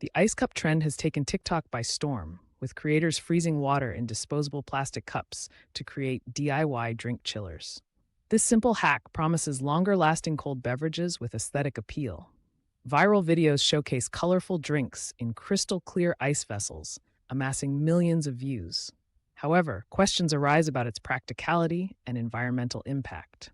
The ice cup trend has taken TikTok by storm, with creators freezing water in disposable plastic cups to create DIY drink chillers. This simple hack promises longer lasting cold beverages with aesthetic appeal. Viral videos showcase colorful drinks in crystal clear ice vessels, amassing millions of views. However, questions arise about its practicality and environmental impact.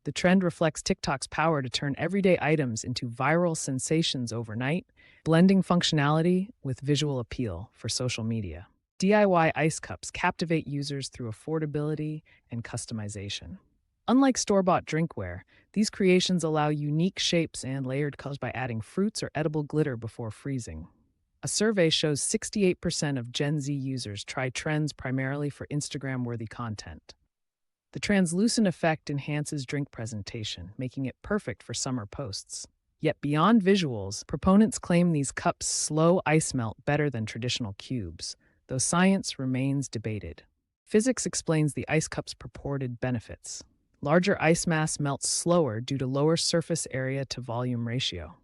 The trend reflects TikTok's power to turn everyday items into viral sensations overnight, blending functionality with visual appeal for social media. DIY ice cups captivate users through affordability and customization. Unlike store-bought drinkware, these creations allow unique shapes and layered colors by adding fruits or edible glitter before freezing. A survey shows 68% of Gen Z users try trends primarily for Instagram-worthy content. The translucent effect enhances drink presentation, making it perfect for summer posts. Yet beyond visuals, proponents claim these cups slow ice melt better than traditional cubes, though science remains debated. Physics explains the ice cup's purported benefits. Larger ice mass melts slower due to lower surface area to volume ratio.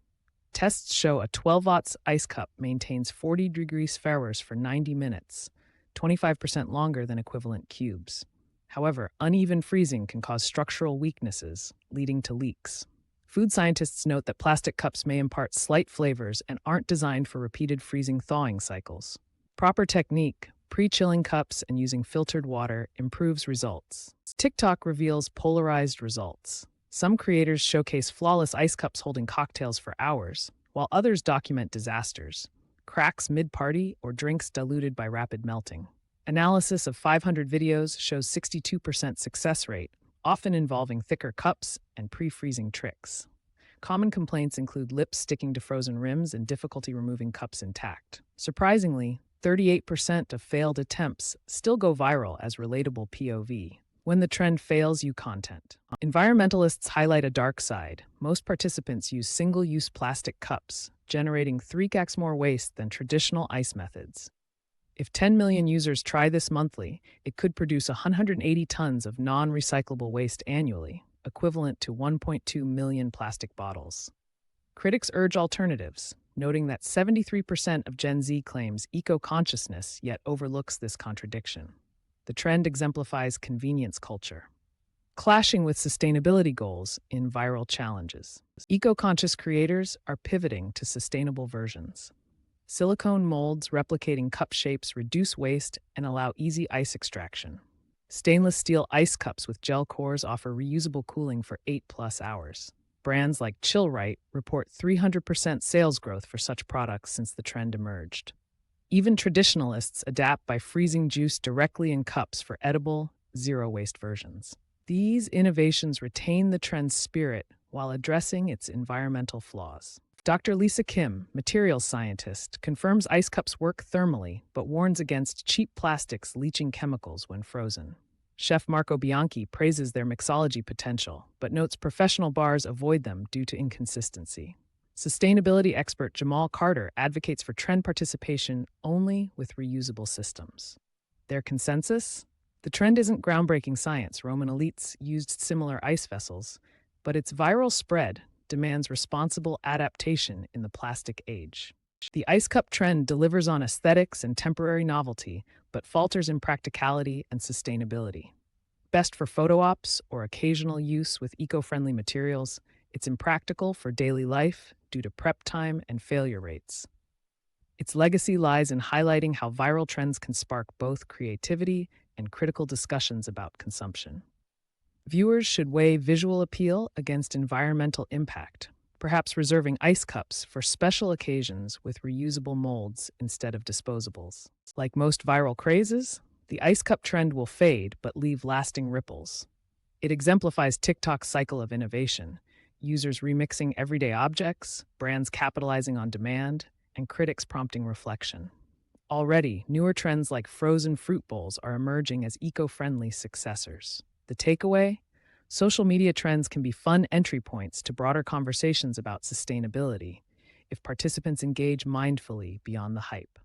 Tests show a 12-ounce ice cup maintains 40 degrees Fahrenheit for 90 minutes, 25% longer than equivalent cubes. However, uneven freezing can cause structural weaknesses, leading to leaks. Food scientists note that plastic cups may impart slight flavors and aren't designed for repeated freezing-thawing cycles. Proper technique, pre-chilling cups and using filtered water improves results. TikTok reveals polarized results. Some creators showcase flawless ice cups holding cocktails for hours, while others document disasters, cracks mid-party or drinks diluted by rapid melting. Analysis of 500 videos shows 62% success rate, often involving thicker cups and pre-freezing tricks. Common complaints include lips sticking to frozen rims and difficulty removing cups intact. Surprisingly, 38% of failed attempts still go viral as relatable POV. When the trend fails you content. Environmentalists highlight a dark side. Most participants use single-use plastic cups, generating 3x more waste than traditional ice methods. If 10 million users try this monthly, it could produce 180 tons of non-recyclable waste annually, equivalent to 1.2 million plastic bottles. Critics urge alternatives, noting that 73% of Gen Z claims eco-consciousness yet overlooks this contradiction. The trend exemplifies convenience culture, clashing with sustainability goals in viral challenges. Eco-conscious creators are pivoting to sustainable versions. Silicone molds replicating cup shapes reduce waste and allow easy ice extraction. Stainless steel ice cups with gel cores offer reusable cooling for 8+ hours. Brands like Chillrite report 300% sales growth for such products since the trend emerged. Even traditionalists adapt by freezing juice directly in cups for edible, zero-waste versions. These innovations retain the trend's spirit while addressing its environmental flaws. Dr. Lisa Kim, materials scientist, confirms ice cups work thermally, but warns against cheap plastics leaching chemicals when frozen. Chef Marco Bianchi praises their mixology potential, but notes professional bars avoid them due to inconsistency. Sustainability expert Jamal Carter advocates for trend participation only with reusable systems. Their consensus? The trend isn't groundbreaking science. Roman elites used similar ice vessels, but its viral spread demands responsible adaptation in the plastic age. The ice cup trend delivers on aesthetics and temporary novelty, but falters in practicality and sustainability. Best for photo ops or occasional use with eco-friendly materials, it's impractical for daily life due to prep time and failure rates. Its legacy lies in highlighting how viral trends can spark both creativity and critical discussions about consumption. Viewers should weigh visual appeal against environmental impact, perhaps reserving ice cups for special occasions with reusable molds instead of disposables. Like most viral crazes, the ice cup trend will fade but leave lasting ripples. It exemplifies TikTok's cycle of innovation, users remixing everyday objects, brands capitalizing on demand, and critics prompting reflection. Already, newer trends like frozen fruit bowls are emerging as eco-friendly successors. The takeaway? Social media trends can be fun entry points to broader conversations about sustainability if participants engage mindfully beyond the hype.